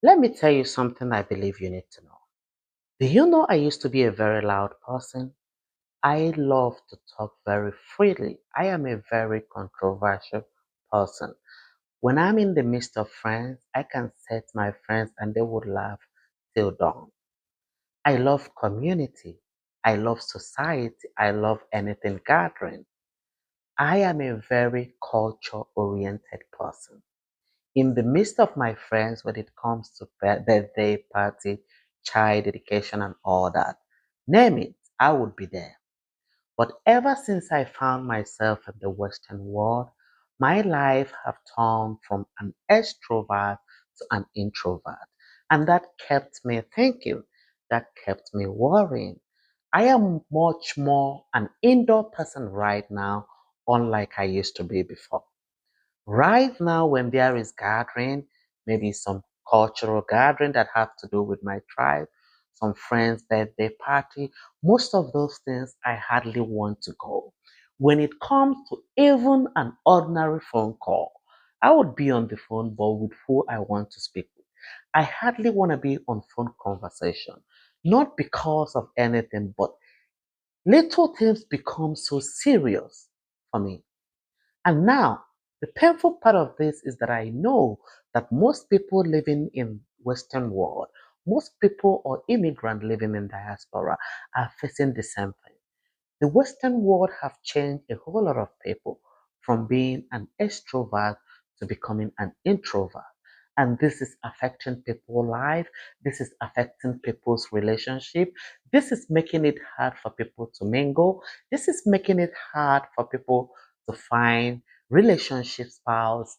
Let me tell you something I believe you need to know. Do you know I used to be a very loud person? I love to talk very freely. I am a very controversial person. When I'm in the midst of friends, I can set my friends and they would laugh till dawn. I love community. I love society. I love anything gathering. I am a very culture oriented person. In the midst of my friends, when it comes to birthday party, child dedication, and all that, name it, I would be there. But ever since I found myself in the Western world, my life have turned from an extrovert to an introvert. And that kept me thinking, that kept me worrying. I am much more an indoor person right now, unlike I used to be before. Right now, when there is gathering, maybe some cultural gathering that have to do with my tribe, some friends' birthday party, most of those things I hardly want to go. When it comes to even an ordinary phone call, I would be on the phone, but with who I want to speak with. I hardly want to be on phone conversation, not because of anything, but little things become so serious for me. And now, the painful part of this is that I know that most people living in Western world, most people or immigrant living in diaspora are facing the same thing. The Western world have changed a whole lot of people from being an extrovert to becoming an introvert. And this is affecting people's life. This is affecting people's relationship. This is making it hard for people to mingle. This is making it hard for people to find relationship spouse,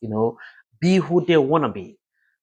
be who they want to be.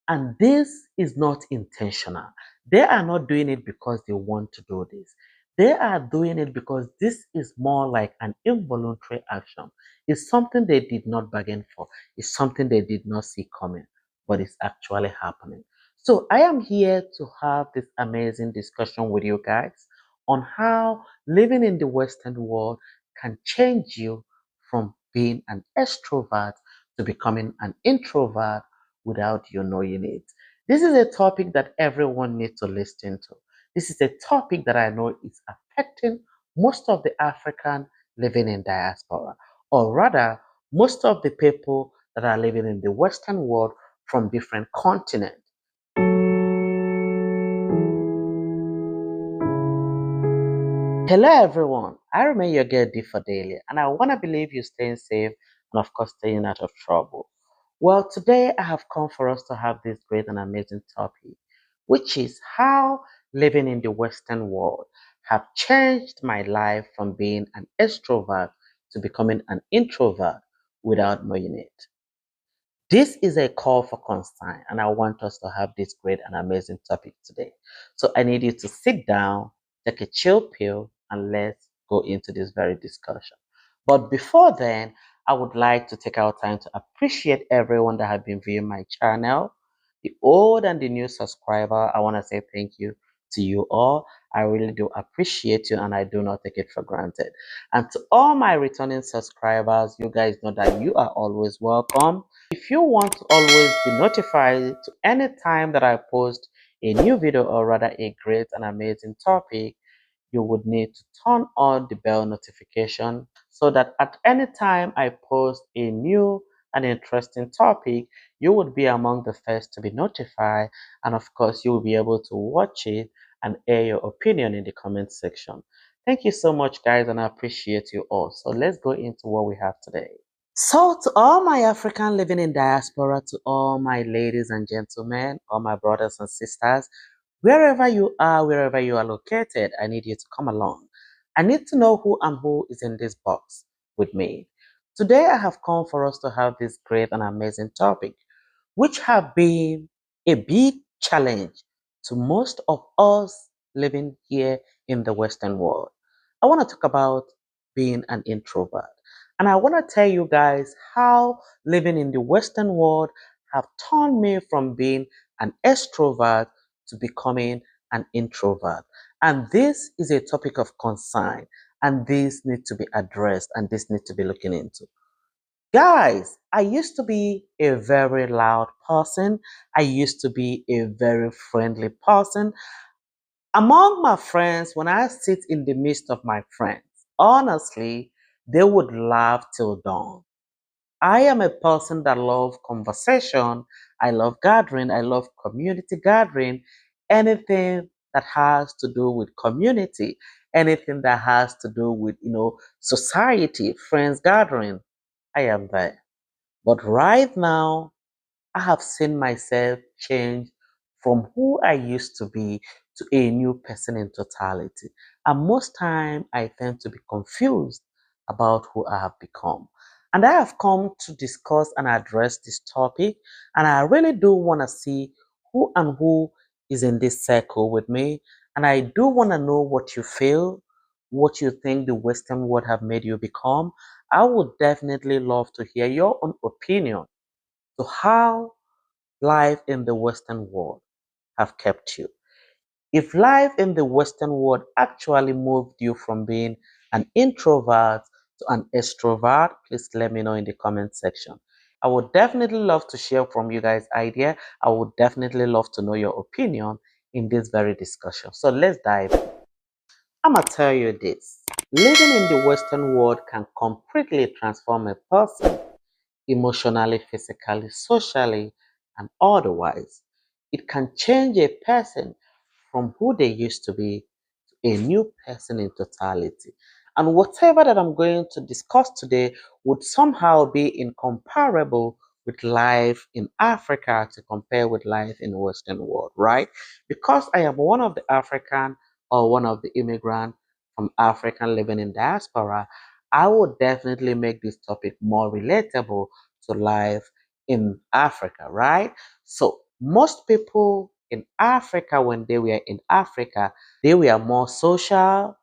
And this is not intentional. They are not doing it because they want to do this. They are doing it because this is more like an involuntary action. It's something they did not bargain for. It's something they did not see coming, but it's actually happening. So I am here to have this amazing discussion with you guys on how living in the Western world can change you from being an extrovert to becoming an introvert without you knowing it. This is a topic that everyone needs to listen to. This is a topic that I know is affecting most of the African living in diaspora, or rather, most of the people that are living in the Western world from different continents. Hello, everyone. I remain your girl D for Daily, and I want to believe you're staying safe and, of course, staying out of trouble. Well, today I have come for us to have this great and amazing topic, which is how living in the Western world have changed my life from being an extrovert to becoming an introvert without knowing it. This is a call for concern, and I want us to have this great and amazing topic today. So I need you to sit down, take a chill pill, and let's go into this very discussion. But before then, I would like to take our time to appreciate everyone that have been viewing my channel, the old and the new subscriber. I want to say thank you to you all. I really do appreciate you, and I do not take it for granted. And to all my returning subscribers, you guys know that you are always welcome. If you want to always be notified to any time that I post a new video or rather a great and amazing topic, you would need to turn on the bell notification so that at any time I post a new and interesting topic, you would be among the first to be notified. And of course, you will be able to watch it and air your opinion in the comment section. Thank you so much, guys, and I appreciate you all. So let's go into what we have today. So, to all my African living in diaspora, to all my ladies and gentlemen, all my brothers and sisters, wherever you are located, I need you to come along. I need to know who and who is in this box with me. Today, I have come for us to have this great and amazing topic, which have been a big challenge to most of us living here in the Western world. I want to talk about being an introvert. And I want to tell you guys how living in the Western world have turned me from being an extrovert to becoming an introvert. And this is a topic of concern, and this needs to be addressed, and this needs to be looking into. Guys, I used to be a very loud person. I used to be a very friendly person. Among my friends, when I sit in the midst of my friends, honestly, they would laugh till dawn. I am a person that loves conversation. I love gathering. I love community gathering. Anything that has to do with community, anything that has to do with, society, friends gathering, I am there. But right now, I have seen myself change from who I used to be to a new person in totality. And most time I tend to be confused about who I have become. And I have come to discuss and address this topic. And I really do want to see who is in this circle with me. And I do want to know what you feel, what you think the Western world have made you become. I would definitely love to hear your own opinion to how life in the Western world have kept you. If life in the Western world actually moved you from being an introvert to an extrovert, please let me know in the comment section. I would definitely love to share from you guys' idea. I would definitely love to know your opinion in this very discussion. So let's dive in. I'm gonna tell you this. Living in the Western world can completely transform a person emotionally, physically, socially, and otherwise. It can change a person from who they used to be to a new person in totality. And whatever that I'm going to discuss today would somehow be incomparable with life in Africa to compare with life in the Western world, right? Because I am one of the African or one of the immigrant from Africa living in diaspora, I would definitely make this topic more relatable to life in Africa, right? So most people in Africa, when they were in Africa, they were more social,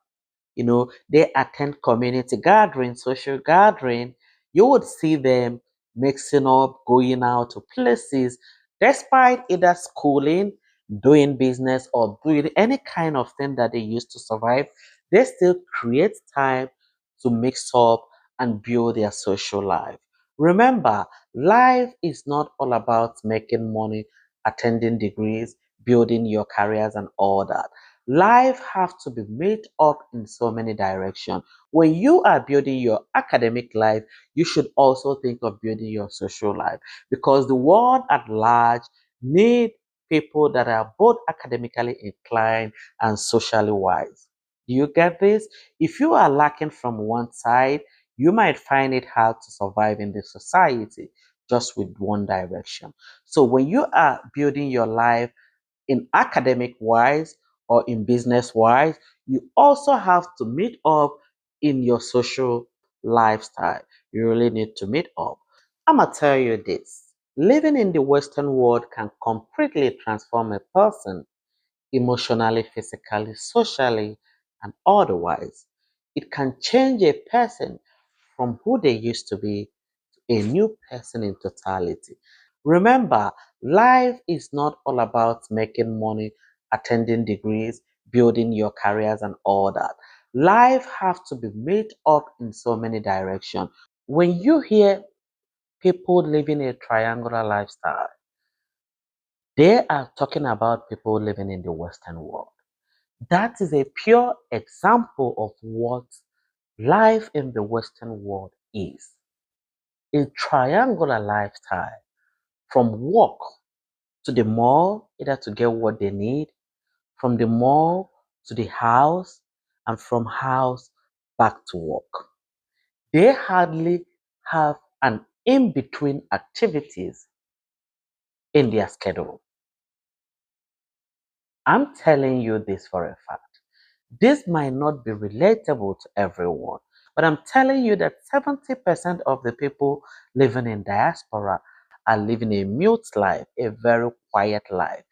they attend community gathering, social gathering. You would see them mixing up, going out to places, despite either schooling, doing business, or doing any kind of thing that they used to survive. They still create time to mix up and build their social life. Remember, life is not all about making money, attending degrees, building your careers, and all that. Life have to be made up in so many directions. When you are building your academic life, you should also think of building your social life because the world at large need people that are both academically inclined and socially wise. Do you get this? If you are lacking from one side, you might find it hard to survive in the society just with one direction. So when you are building your life in academic wise or in business wise, you also have to meet up in your social lifestyle. You really need to meet up. I'm gonna tell you this. Living in the Western world can completely transform a person emotionally, physically, socially, and otherwise. It can change a person from who they used to be a new person in totality. Remember, life is not all about making money, attending degrees, building your careers, and all that. Life have to be made up in so many directions. When you hear people living a triangular lifestyle, they are talking about people living in the Western world. That is a pure example of what life in the Western world is. A triangular lifestyle from work to the mall, either to get what they need, from the mall to the house, and from house back to work. They hardly have an in between activities in their schedule. I'm telling you this for a fact. This might not be relatable to everyone, but I'm telling you that 70% of the people living in diaspora are living a mute life, a very quiet life.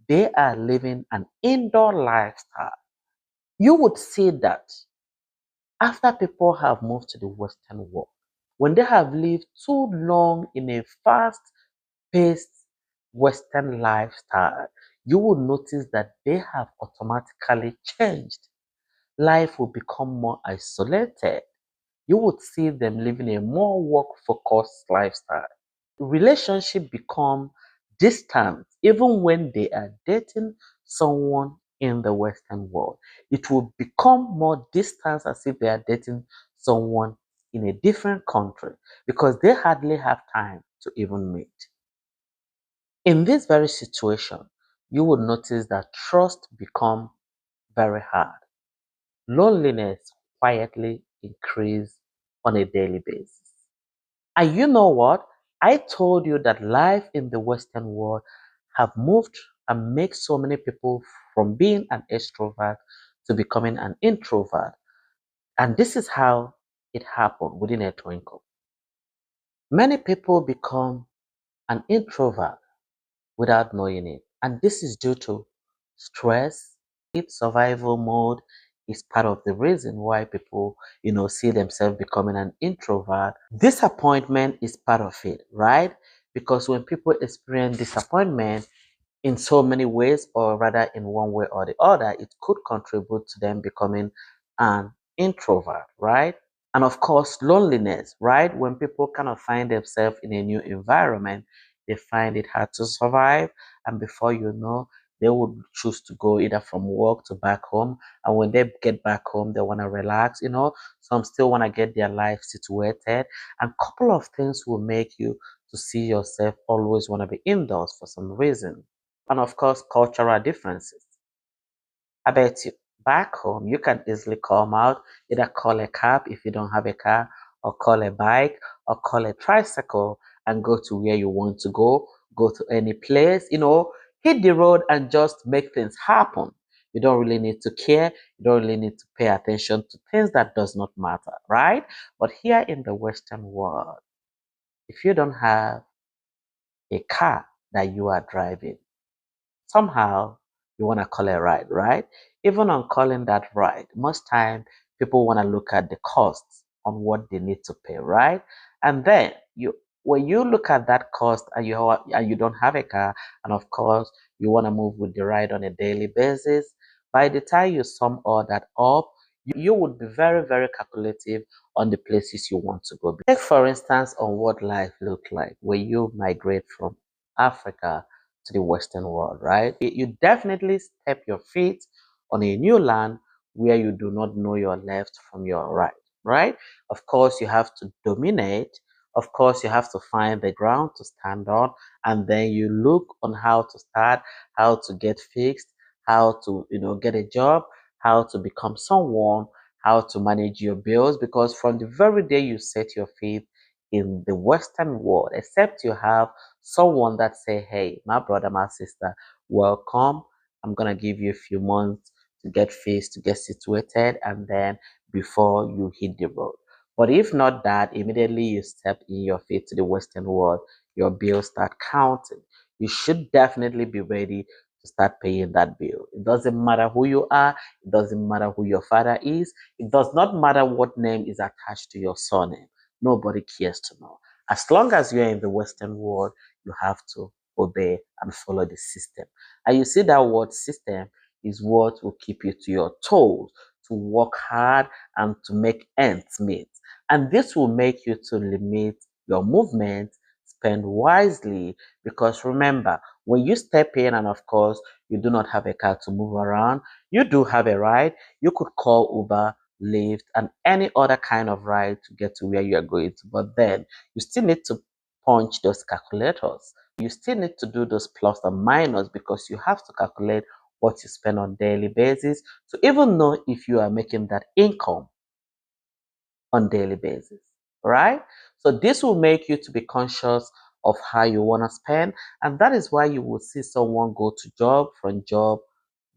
They are living an indoor lifestyle. You would see that after people have moved to the Western world, when they have lived too long in a fast paced Western lifestyle, you will notice that they have automatically changed. Life will become more isolated. you would see them living a more work-focused lifestyle. Relationship become distant even when they are dating someone in the Western world. It will become more distant as if they are dating someone in a different country because they hardly have time to even meet. In this very situation, you will notice that trust become very hard. Loneliness quietly increase on a daily basis. And you know what? I told you that life in the Western world have moved and make so many people from being an extrovert to becoming an introvert. And this is how it happened within a twinkle. Many people become an introvert without knowing it. And this is due to stress. Its survival mode is part of the reason why people, see themselves becoming an introvert. Disappointment is part of it, right? Because when people experience disappointment in so many ways, or rather in one way or the other, it could contribute to them becoming an introvert, right? And of course, loneliness, right? When people kind of find themselves in a new environment, they find it hard to survive. And before you know, they would choose to go either from work to back home. And when they get back home, they want to relax, Some still want to get their life situated. And a couple of things will make you to see yourself always want to be indoors for some reason. And of course, cultural differences. I bet you back home you can easily come out, either call a cab if you don't have a car, or call a bike, or call a tricycle and go to where you want to go to any place, hit the road and just make things happen. You don't really need to care, you don't really need to pay attention to things that does not matter, right? But here in the Western world, if you don't have a car that you are driving, somehow you want to call a ride, right? Even on calling that ride, most time people want to look at the costs on what they need to pay, right? And then when you look at that cost and you don't have a car, and of course you want to move with the ride on a daily basis, by the time you sum all that up, you would be very, very calculative on the places you want to go. Take for instance on what life looked like when you migrate from Africa to the Western world, right? You definitely step your feet on a new land where you do not know your left from your right, right? Of course, you have to dominate. Of course, you have to find the ground to stand on, and then you look on how to start, how to get fixed, how to, get a job, how to become someone, how to manage your bills, because from the very day you set your feet in the Western world, except you have someone that say, hey, my brother, my sister, welcome. I'm gonna give you a few months to get fixed, to get situated, and then before you hit the road. But if not that, immediately you step in your feet to the Western world, your bills start counting. You should definitely be ready to start paying that bill. It doesn't matter who you are, it doesn't matter who your father is, it does not matter what name is attached to your surname. Nobody cares to know. As long as you're in the Western world, you have to obey and follow the system. And you see that word system is what will keep you to your toes, to work hard and to make ends meet. And this will make you to limit your movement, spend wisely, because remember, when you step in and of course you do not have a car to move around, you do have a ride, you could call Uber, Lyft, and any other kind of ride to get to where you are going to. But then you still need to punch those calculators. You still need to do those plus and minus because you have to calculate what you spend on daily basis to even know if you are making that income on daily basis, right? So this will make you to be conscious of how you want to spend, and that is why you will see someone go to job, from job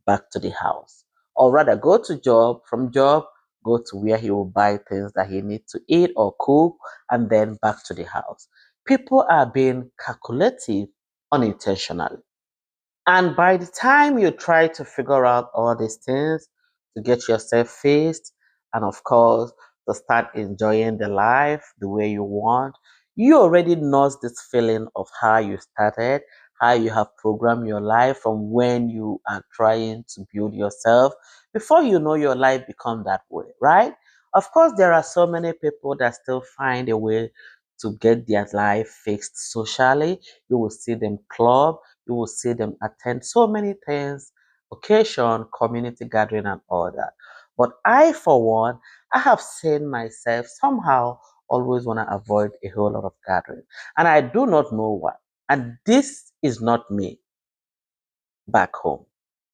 back to the house, or rather go to job, from job go to where he will buy things that he needs to eat or cook, and then back to the house. People are being calculative unintentionally. And by the time you try to figure out all these things to get yourself faced, and of course, to start enjoying the life the way you want, you already know this feeling of how you started, how you have programmed your life from when you are trying to build yourself. Before you know, your life become that way, right? Of course, there are so many people that still find a way to get their life fixed socially. You will see them club, you will see them attend so many things, occasion, community gathering, and all that. But I, for one, I have seen myself somehow always want to avoid a whole lot of gathering. And I do not know why. And this is not me back home.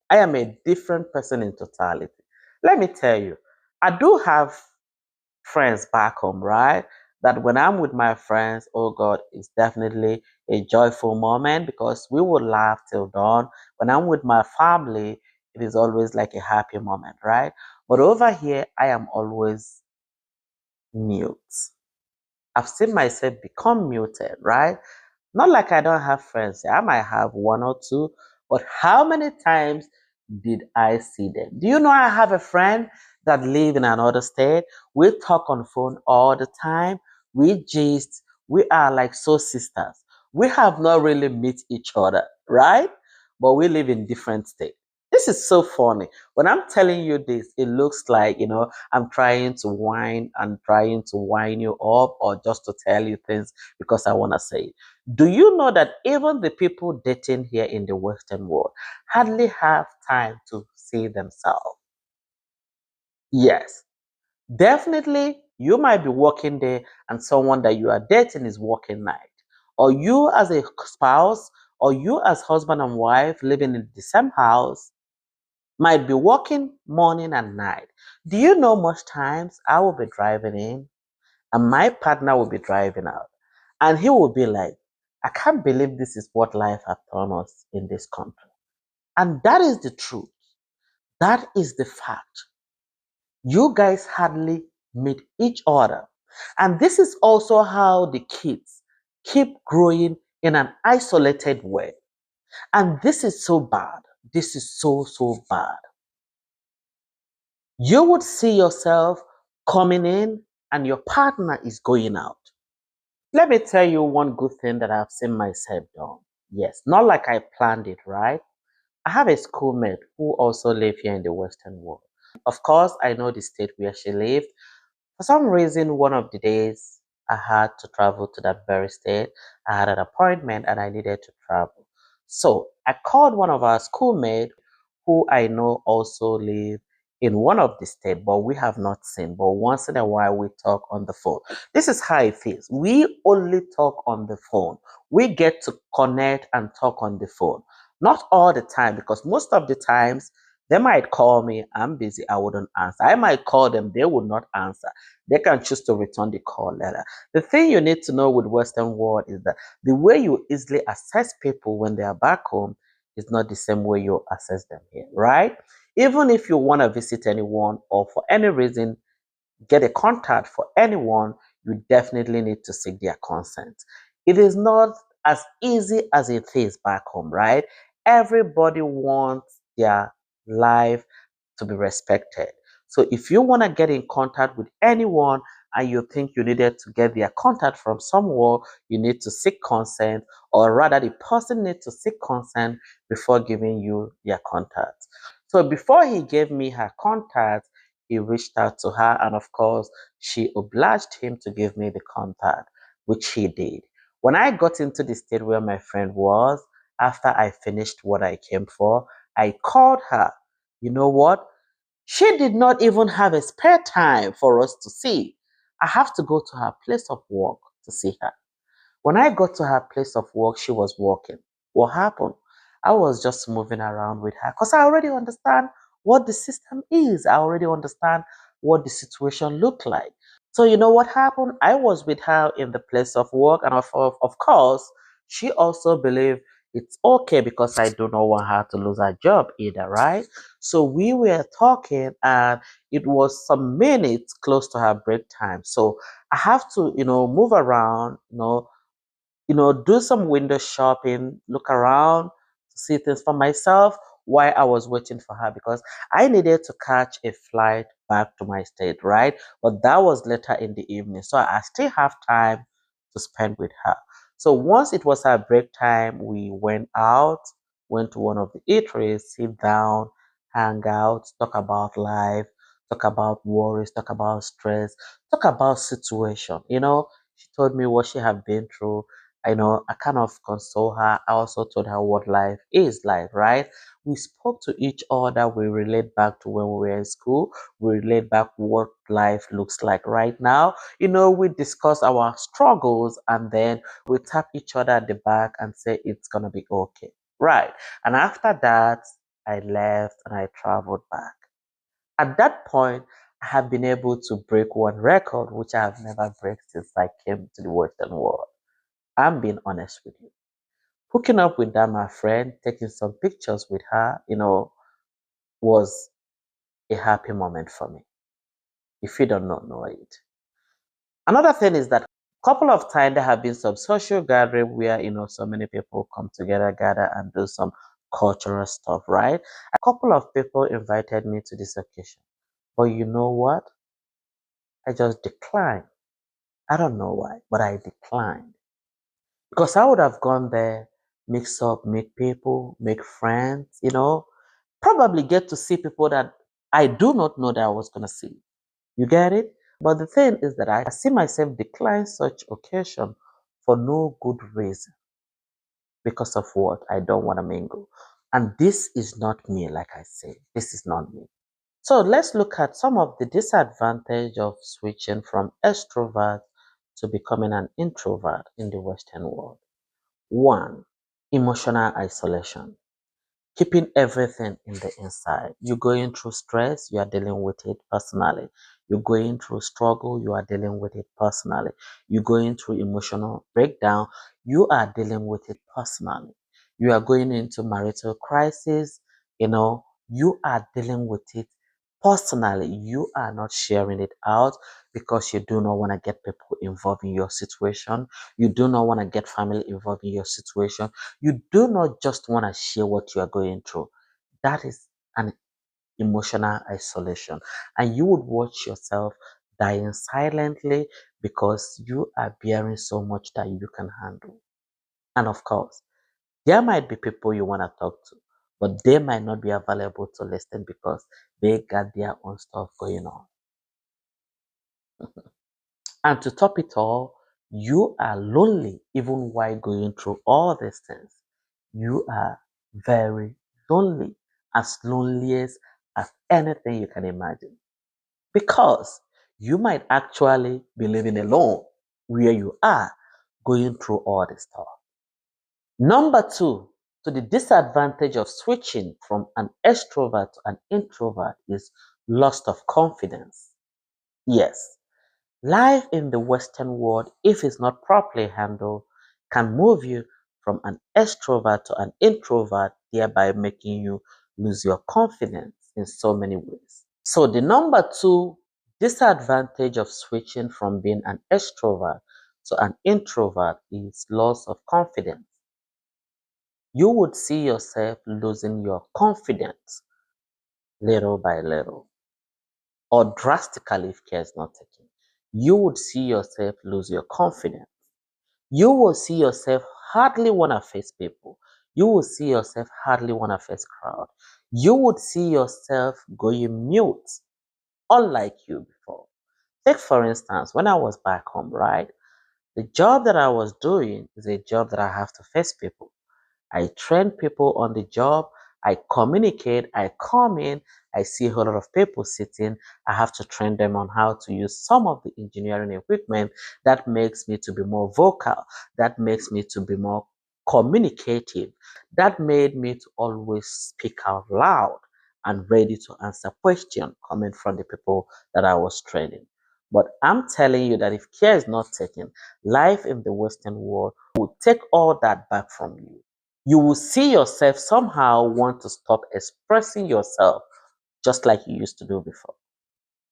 I am a different person in totality. Let me tell you, I do have friends back home, right? That when I'm with my friends, oh God, it's definitely a joyful moment because we will laugh till dawn. When I'm with my family, it is always like a happy moment, right? But over here, I am always mute. I've seen myself become muted, right? Not like I don't have friends. I might have one or two, but how many times did I see them? Do you know I have a friend that live in another state? We talk on phone all the time. We gist. We are like so sisters. We have not really met each other, right? But we live in different states. This is so funny. When I'm telling you this, it looks like, I'm trying to whine and trying to wind you up or just to tell you things because I want to say it. Do you know that even the people dating here in the Western world hardly have time to see themselves? Yes, definitely you might be working day and someone that you are dating is working night. Or you as a spouse or you as husband and wife living in the same house might be working morning and night. Do you know most times I will be driving in and my partner will be driving out. And he will be like, I can't believe this is what life has taught us in this country. And that is the truth. That is the fact. You guys hardly meet each other. And this is also how the kids keep growing in an isolated way. And this is so bad. This is so, so bad. You would see yourself coming in and your partner is going out. Let me tell you one good thing that I've seen myself done. Yes, not like I planned it, right? I have a schoolmate who also live here in the Western world. Of course, I know the state where she lived. For some reason, one of the days I had to travel to that very state. I had an appointment and I needed to travel. So I called one of our schoolmates who I know also live in one of the states, but we have not seen. But once in a while, we talk on the phone. This is how it feels. We only talk on the phone. We get to connect and talk on the phone. Not all the time, because most of the times they might call me, I'm busy, I wouldn't answer. I might call them, they would not answer. They can choose to return the call later. The thing you need to know with Western world is that the way you easily assess people when they are back home is not the same way you assess them here, right? Even if you want to visit anyone or for any reason get a contact for anyone, you definitely need to seek their consent. It is not as easy as it is back home, right? Everybody wants their life to be respected. So if you want to get in contact with anyone and you think you needed to get their contact from somewhere, you need to seek consent, or rather, the person needs to seek consent before giving you their contact. So before he gave me her contact, he reached out to her, and of course, she obliged him to give me the contact, which he did. When I got into the state where my friend was, after I finished what I came for, I called her. You know what? She did not even have a spare time for us to see. I have to go to her place of work to see her. When I got to her place of work, she was working. What happened? I was just moving around with her because I already understand what the system is. I already understand what the situation looked like. So you know what happened? I was with her in the place of work, and of course, she also believed it's okay because I do not want her to lose her job either, right? So we were talking, and it was some minutes close to her break time. So I have to, move around, do some window shopping, look around, see things for myself while I was waiting for her because I needed to catch a flight back to my state, right? But that was later in the evening. So I still have time to spend with her. So once it was her break time, we went out, went to one of the eateries, sit down, hang out, talk about life. talk about worries, talk about stress, talk about situation. She told me what she had been through. I kind of console her. I also told her what life is like, right? We spoke to each other. We relate back to when we were in school. We relate back what life looks like right now. We discuss our struggles and then we tap each other at the back and say it's gonna be okay. Right. And after that, I left and I traveled back. At that point, I have been able to break one record, which I have never break since I came to the Western world. I'm being honest with you. Hooking up with that, my friend, taking some pictures with her, was a happy moment for me. If you don't know it. Another thing is that couple of times there have been some social gathering where so many people come together, gather and do some cultural stuff, right? A couple of people invited me to this occasion. But you know what? I just declined. I don't know why, but I declined. Because I would have gone there, mix up, make people, make friends, probably get to see people that I do not know that I was going to see. You get it? But the thing is that I see myself decline such occasion for no good reason. Because of what? I don't want to mingle. And this is not me, like I say. This is not me. So let's look at some of the disadvantage of switching from extrovert to becoming an introvert in the Western world. One, emotional isolation. Keeping everything in the inside. You're going through stress, you are dealing with it personally. You're going through struggle, you are dealing with it personally. You're going through emotional breakdown, you are dealing with it personally. You are going into marital crisis, you are dealing with it personally. You are not sharing it out because you do not want to get people involved in your situation. You do not want to get family involved in your situation. You do not just want to share what you are going through. That is an emotional isolation. And you would watch yourself dying silently because you are bearing so much that you can handle. And of course, there might be people you want to talk to, but they might not be available to listen because they got their own stuff going on. And to top it all, you are lonely even while going through all these things. You are very as loneliest as anything you can imagine. Because you might actually be living alone where you are going through all this stuff. Number two, to the disadvantage of switching from an extrovert to an introvert is loss of confidence. Yes, life in the Western world, if it's not properly handled, can move you from an extrovert to an introvert, thereby making you lose your confidence in so many ways. So, the number two disadvantage of switching from being an extrovert to an introvert is loss of confidence. You would see yourself losing your confidence little by little or drastically if care is not taken. You would see yourself lose your confidence. You will see yourself hardly want to face people. You will see yourself hardly want to face crowd. You would see yourself going mute, unlike you before. Take for instance, when I was back home, right? The job that I was doing is a job that I have to face people. I train people on the job. I communicate. I come in. I see a whole lot of people sitting. I have to train them on how to use some of the engineering equipment that makes me to be more vocal, that makes me to be more communicative, that made me to always speak out loud and ready to answer questions coming from the people that I was training. But I'm telling you that if care is not taken, life in the Western world will take all that back from you. You will see yourself somehow want to stop expressing yourself just like you used to do before.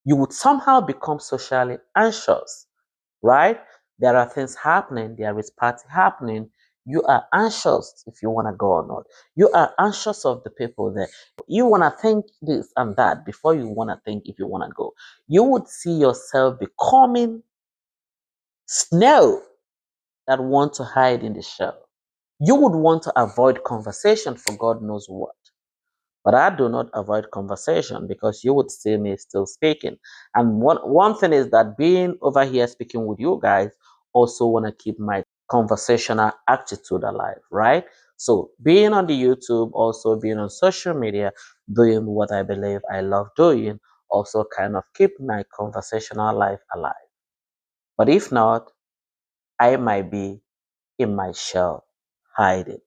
You would somehow become socially anxious, right? There are things happening, there is party happening. You are anxious if you want to go or not. You are anxious of the people there. You want to think this and that before you want to think if you want to go. You would see yourself becoming snow that want to hide in the shell. You would want to avoid conversation for God knows what. But I do not avoid conversation because you would see me still speaking. And one thing is that being over here speaking with you guys also want to keep my conversational attitude alive, right? So being on the YouTube, also being on social media, doing what I believe I love doing, also kind of keep my conversational life alive. But if not, I might be in my shell hiding.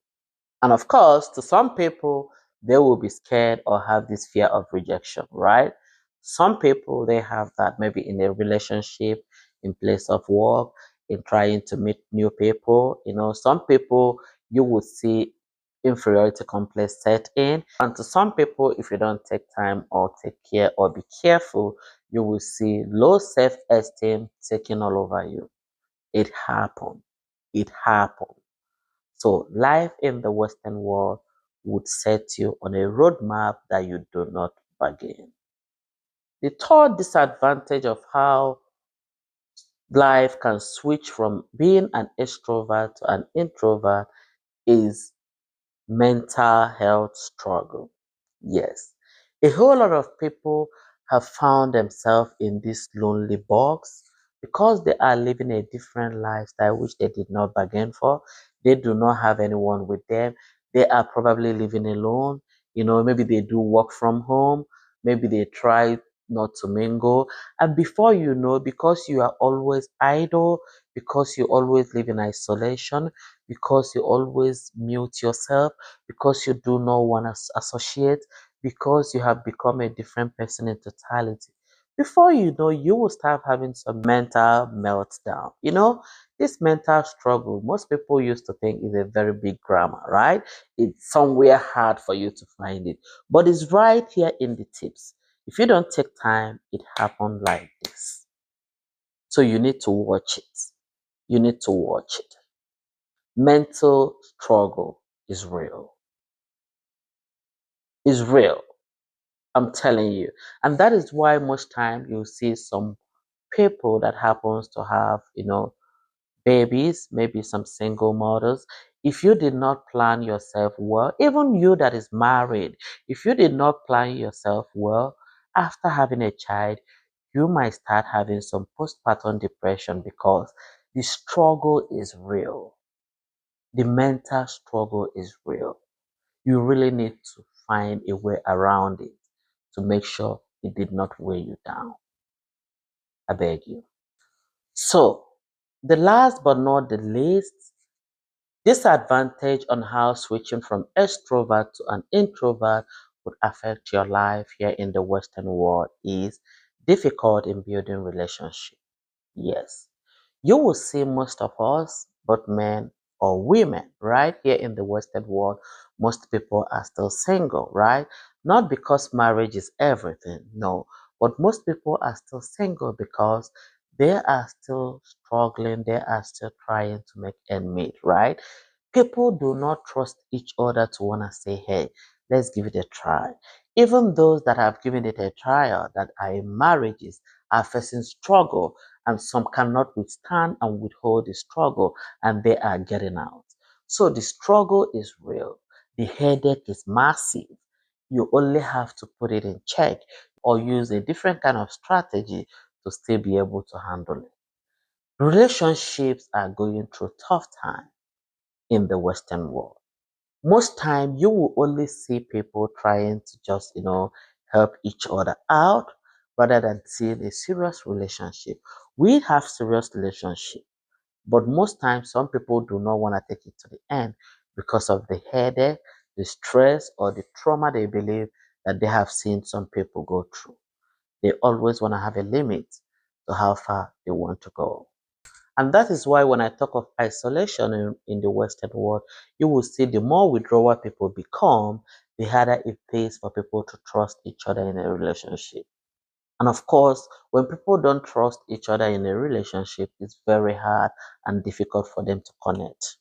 And of course, to some people, they will be scared or have this fear of rejection, right? Some people, they have that maybe in a relationship, in place of work, in trying to meet new people. Some people you will see inferiority complex set in. And to some people, if you don't take time or take care or be careful, you will see low self-esteem taking all over you. It happened. It happened. So life in the Western world would set you on a roadmap that you do not bargain. The third disadvantage of how life can switch from being an extrovert to an introvert is mental health struggle. Yes, a whole lot of people have found themselves in this lonely box because they are living a different lifestyle which they did not bargain for. They do not have anyone with them. They are probably living alone. Maybe they do work from home. Maybe they try not to mingle. And before you know, because you are always idle, because you always live in isolation, because you always mute yourself, because you do not want to associate, because you have become a different person in totality. Before you know, you will start having some mental meltdown. This mental struggle, most people used to think is a very big grammar, right? It's somewhere hard for you to find it, but it's right here in the tips. If you don't take time, it happens like this. So you need to watch it. You need to watch it. Mental struggle is real. Is real. I'm telling you. And that is why most time you see some people that happens to have, babies, maybe some single mothers. If you did not plan yourself well, even you that is married, if you did not plan yourself well, after having a child, you might start having some postpartum depression because the struggle is real. The mental struggle is real. You really need to find a way around it to make sure it did not weigh you down. I beg you. So, the last but not the least disadvantage on how switching from extrovert to an introvert would affect your life here in the Western world is difficult in building relationships. Yes. You will see most of us, both men or women, right here in the Western world, most people are still single, right? Not because marriage is everything, no, but most people are still single because they are still struggling, they are still trying to make ends meet, right? People do not trust each other to want to say, hey, let's give it a try. Even those that have given it a trial, that are in marriages, are facing struggle, and some cannot withstand and withhold the struggle, and they are getting out. So the struggle is real. The headache is massive. You only have to put it in check or use a different kind of strategy to still be able to handle it. Relationships are going through tough times in the Western world. Most time you will only see people trying to just, help each other out rather than seeing a serious relationship. We have serious relationship, but most times some people do not want to take it to the end because of the headache, the stress, or the trauma they believe that they have seen some people go through. They always want to have a limit to how far they want to go. And that is why when I talk of isolation in the Western world, you will see the more withdrawal people become, the harder it is for people to trust each other in a relationship. And of course, when people don't trust each other in a relationship, it's very hard and difficult for them to connect.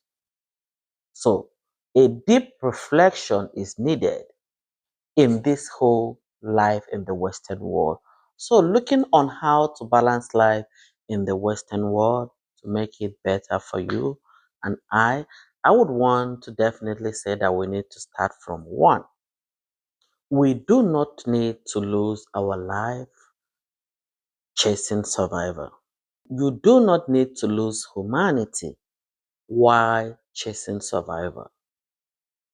So, a deep reflection is needed in this whole life in the Western world. So, looking on how to balance life in the Western world to make it better for you and I would want to definitely say that we need to start from one. We do not need to lose our life chasing survival. You do not need to lose humanity while chasing survival.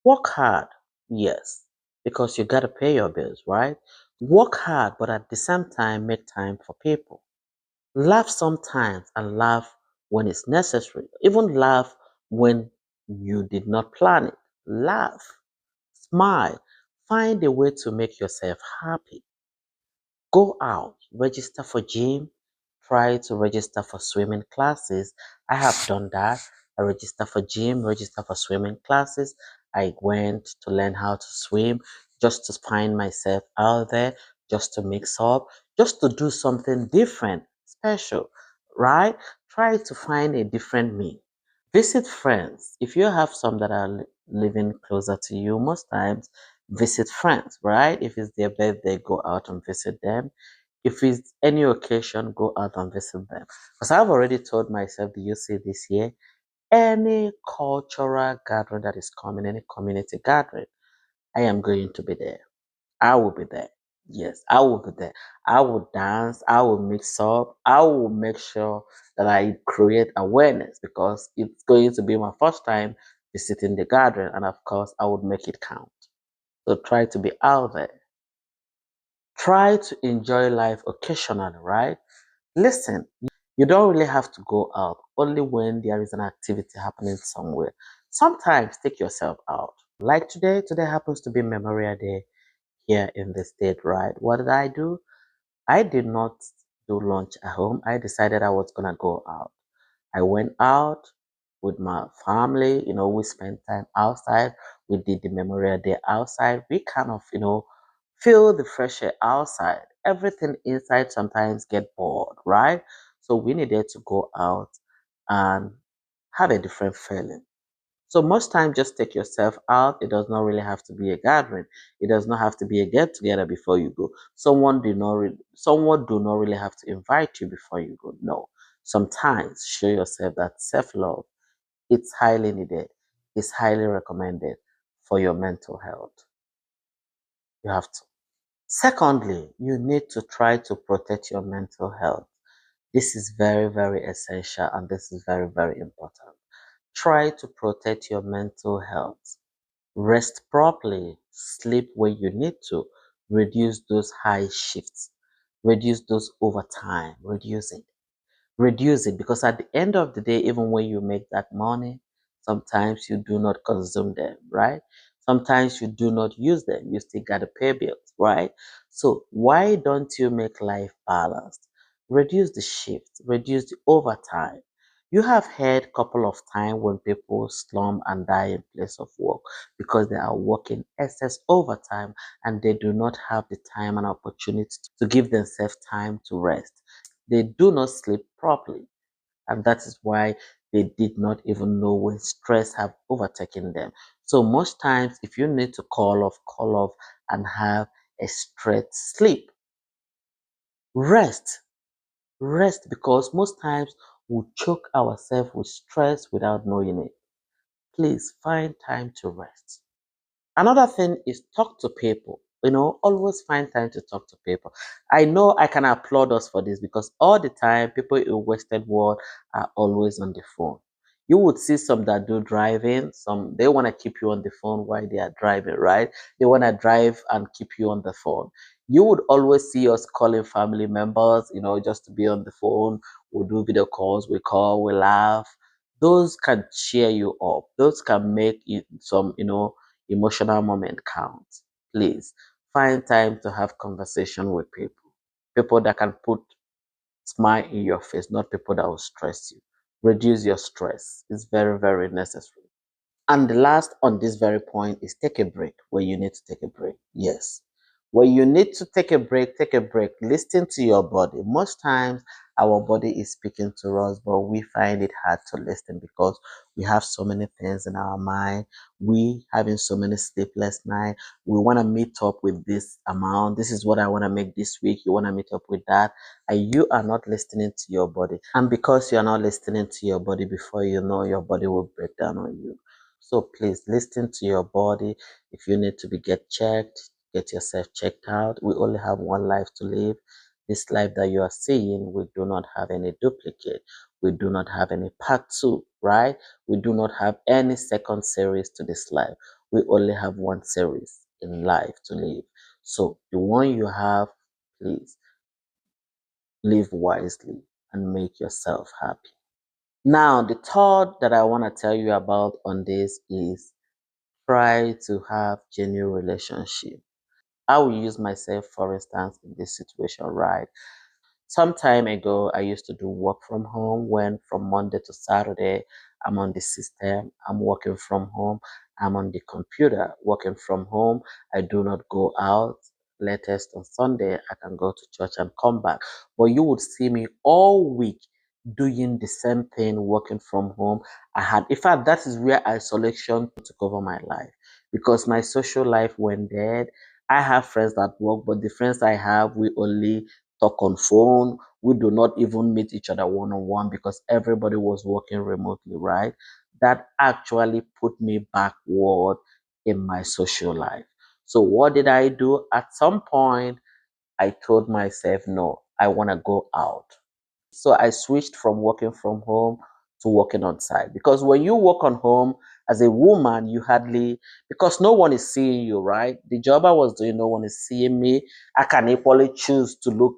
Work hard, yes, because you gotta pay your bills, right? Work hard, but at the same time, make time for people. Laugh sometimes and laugh when it's necessary. Even laugh when you did not plan it. Laugh, smile, find a way to make yourself happy. Go out, register for gym, try to register for swimming classes. I have done that. I register for gym, register for swimming classes. I went to learn how to swim just to find myself out there, just to mix up, just to do something different, special, right? Try to find a different me. Visit friends. If you have some that are living closer to you, most times visit friends, right? If it's their birthday, go out and visit them. If it's any occasion, go out and visit them. Because I've already told myself, do you see this year? Any cultural gathering that is coming, any community gathering, I am going to be there. I will be there. Yes, I will be there. I will dance. I will mix up. I will make sure that I create awareness because it's going to be my first time visiting the gathering. And of course, I would make it count. So try to be out there. Try to enjoy life occasionally, right? Listen, you don't really have to go out only when there is an activity happening somewhere. Sometimes take yourself out. Like today happens to be Memorial Day here in the state, right? What did I do? I did not do lunch at home. I decided I was gonna go out. I went out with my family, we spent time outside. We did the Memorial Day outside. We kind of, feel the fresh air outside. Everything inside sometimes get bored, right? So we needed to go out and have a different feeling. So most time just take yourself out. It does not really have to be a gathering. It does not have to be a get together before you go. Someone do not really have to invite you before you go. No. Sometimes show yourself that self-love, it's highly needed. It's highly recommended for your mental health. You have to. Secondly, you need to try to protect your mental health. This is very, very essential and this is very, very important. Try to protect your mental health. Rest properly, sleep when you need to, reduce those high shifts, reduce those overtime, reduce it because at the end of the day, even when you make that money, sometimes you do not consume them, right? Sometimes you do not use them. You still got to pay bills, right? So why don't you make life balanced? Reduce the shift, reduce the overtime. You have heard couple of times when people slump and die in place of work because they are working excess overtime and they do not have the time and opportunity to give themselves time to rest. They do not sleep properly, and that is why they did not even know when stress have overtaken them. So most times, if you need to call off and have a straight sleep. Rest, rest, because most times we choke ourselves with stress without knowing it. Please find time to rest. Another thing is talk to people. Always find time to talk to people. I know I can applaud us for this because all the time people in Western world are always on the phone. You would see some that do driving, some they want to keep you on the phone while they are driving, right? They want to drive and keep you on the phone. You would always see us calling family members, just to be on the phone. We do video calls, we call, we laugh. Those can cheer you up. Those can make it some, emotional moment counts. Please find time to have conversation with people. People that can put smile in your face, not people that will stress you. Reduce your stress. It's very, very necessary. And the last on this very point is take a break when you need to take a break. Yes. When you need to take a break, take a break. Listen to your body. Most times our body is speaking to us, but we find it hard to listen because we have so many things in our mind. We having so many sleepless nights. We want to meet up with this amount. This is what I want to make this week. You want to meet up with that. And you are not listening to your body. And because you are not listening to your body, before you know, your body will break down on you. So please listen to your body. If you need to be get checked, Get yourself checked out. We only have one life to live. This life that you are seeing, we do not have any duplicate. We do not have any part two, right? We do not have any second series to this life. We only have one series in life to live. So the one you have, please live wisely and make yourself happy. Now, the thought that I want to tell you about on this is try to have genuine relationship. I will use myself for instance in this situation, right? Some time ago, I used to do work from home when from Monday to Saturday, I'm on the system, I'm working from home, I'm on the computer, working from home. I do not go out. Latest on Sunday, I can go to church and come back. But you would see me all week doing the same thing, working from home. In fact, that is where isolation took over my life because my social life went dead. I have friends that work, but the friends I have, we only talk on phone. We do not even meet each other one on one because everybody was working remotely, right? That actually put me backward in my social life. So what did I do? At some point, I told myself, no, I want to go out. So I switched from working from home to working on site because when you work on home as a woman, you hardly, because no one is seeing you, right? The job I was doing, no one is seeing me. I can equally choose to look.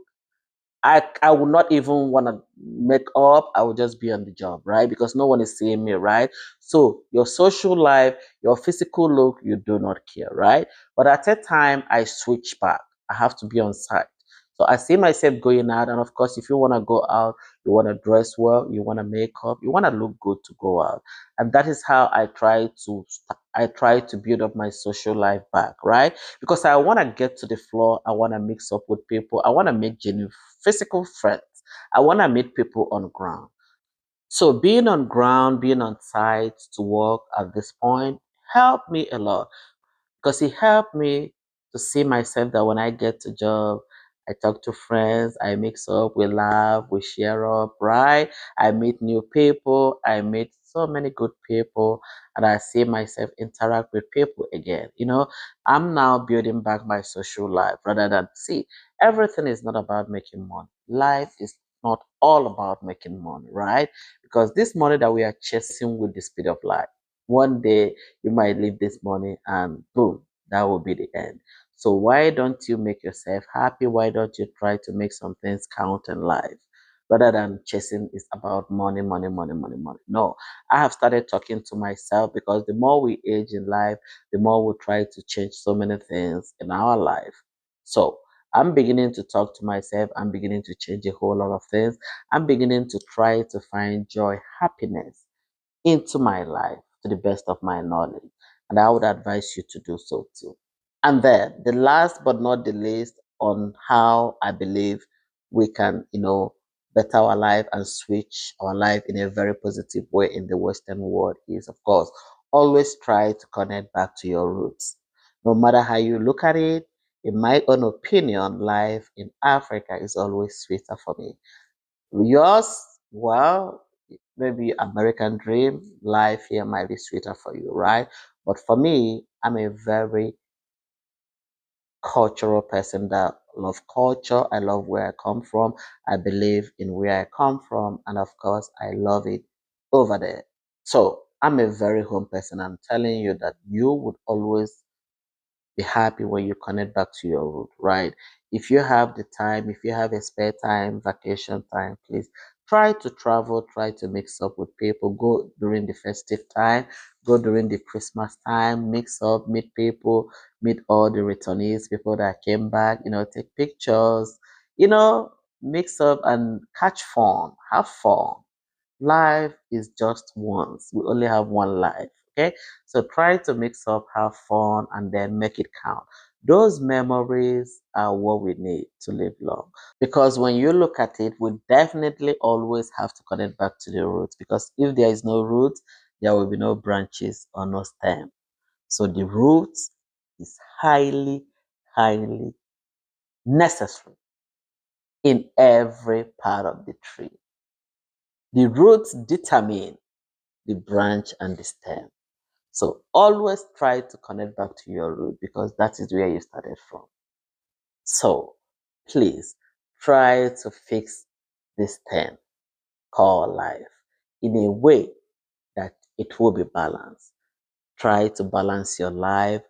I would not even want to make up. I would just be on the job, right? Because no one is seeing me, right? So your social life, your physical look, you do not care, right? But at a time, I switch back. I have to be on site. So I see myself going out, and of course, if you want to go out, you want to dress well, you want to make up, you want to look good to go out, and that is how I try to build up my social life back, right? Because I want to get to the floor, I want to mix up with people, I want to make genuine physical friends. I want to meet people on ground. So being on ground, being on site to work at this point helped me a lot because it helped me to see myself that when I get to job, I talk to friends, I mix up, we laugh, we share up, right? I meet new people, I meet so many good people, and I see myself interact with people again. I'm now building back my social life rather than see everything is not about making money. Life is not all about making money, right? Because this money that we are chasing with the speed of light, one day you might leave this money and boom, that will be the end. So why don't you make yourself happy? Why don't you try to make some things count in life rather than chasing is about money, money, money, money, money? No, I have started talking to myself because the more we age in life, the more we try to change so many things in our life. So I'm beginning to talk to myself. I'm beginning to change a whole lot of things. I'm beginning to try to find joy, happiness into my life to the best of my knowledge. And I would advise you to do so too. And then the last but not the least on how I believe we can, better our life and switch our life in a very positive way in the Western world is, of course, always try to connect back to your roots. No matter how you look at it, in my own opinion, life in Africa is always sweeter for me. Yours, well, maybe American dream, life here might be sweeter for you, right? But for me, I'm a very cultural person that love culture. I love where I come from. I believe in where I come from, and of course, I love it over there. So I'm a very home person. I'm telling you that you would always be happy when you connect back to your root, right? If you have the time, if you have a spare time, vacation time, please try to travel, try to mix up with people. Go during the festive time, go during the Christmas time, mix up, meet people, meet all the returnees, people that came back, take pictures, mix up and catch fun, have fun. Life is just once. We only have one life. Okay. So try to mix up, have fun, and then make it count. Those memories are what we need to live long. Because when you look at it, we definitely always have to connect back to the roots. Because if there is no roots, there will be no branches or no stem. So the roots is highly, highly necessary in every part of the tree. The roots determine the branch and the stem. So always try to connect back to your root because that is where you started from. So please try to fix this thing called life in a way that it will be balanced. Try to balance your life.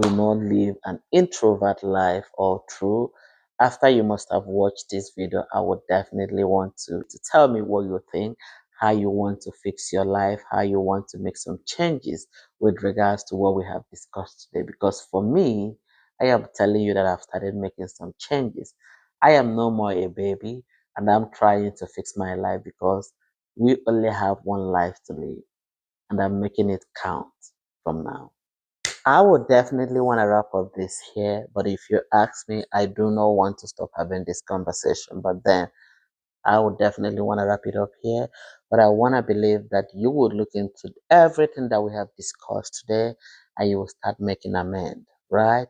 Do not live an introvert life all through. After you must have watched this video, I would definitely want to tell me what you think, how you want to fix your life, how you want to make some changes with regards to what we have discussed today. Because for me, I am telling you that I've started making some changes. I am no more a baby and I'm trying to fix my life because we only have one life to live and I'm making it count from now. I would definitely want to wrap up this here, but if you ask me, I do not want to stop having this conversation. But then I would definitely want to wrap it up here. But I want to believe that you would look into everything that we have discussed today and you will start making amend, right?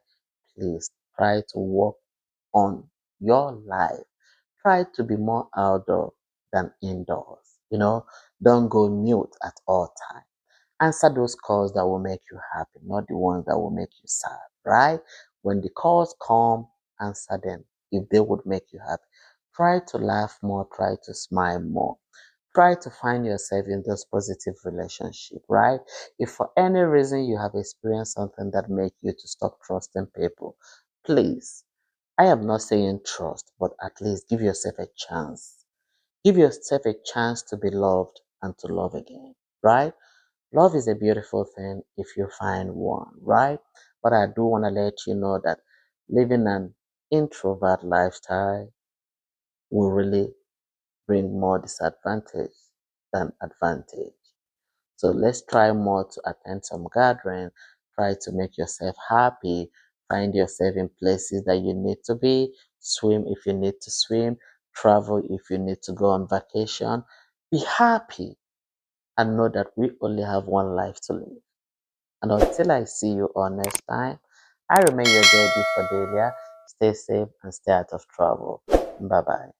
Please try to work on your life. Try to be more outdoor than indoors. Don't go mute at all times. Answer those calls that will make you happy, not the ones that will make you sad, right? When the calls come, answer them if they would make you happy. Try to laugh more, try to smile more. Try to find yourself in those positive relationships, right? If for any reason you have experienced something that makes you to stop trusting people, please, I am not saying trust, but at least give yourself a chance. Give yourself a chance to be loved and to love again, right? Love is a beautiful thing if you find one, right? But I do want to let you know that living an introvert lifestyle will really bring more disadvantage than advantage. So let's try more to attend some gathering, try to make yourself happy, find yourself in places that you need to be, swim if you need to swim, travel if you need to go on vacation. Be happy and know that we only have one life to live. And until I see you all next time, I remain your girl for Delia. Stay safe and stay out of trouble. Bye bye.